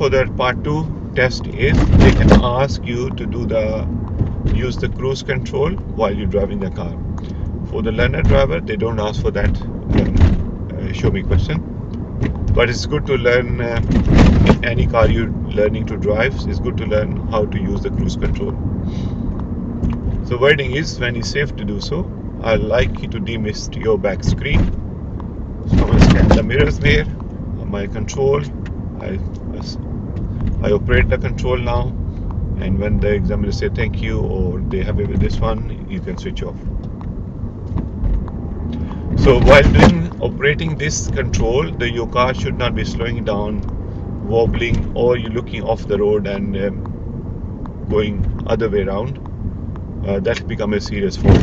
for that part 2 test is they can ask you to use the cruise control while you're driving the car. For the learner driver, they don't ask for that show me question, but it's good to learn in any car you're learning to drive. It's good to learn how to use the cruise control. So wording is, when it's safe to do so, I'd like you to demist your back screen. So I'm going to scan the mirrors there, my control. I operate the control now, and when the examiner say thank you or they happy with this one, you can switch off. So while operating this control, your car should not be slowing down, wobbling, or you're looking off the road and going other way around. That will become a serious fault.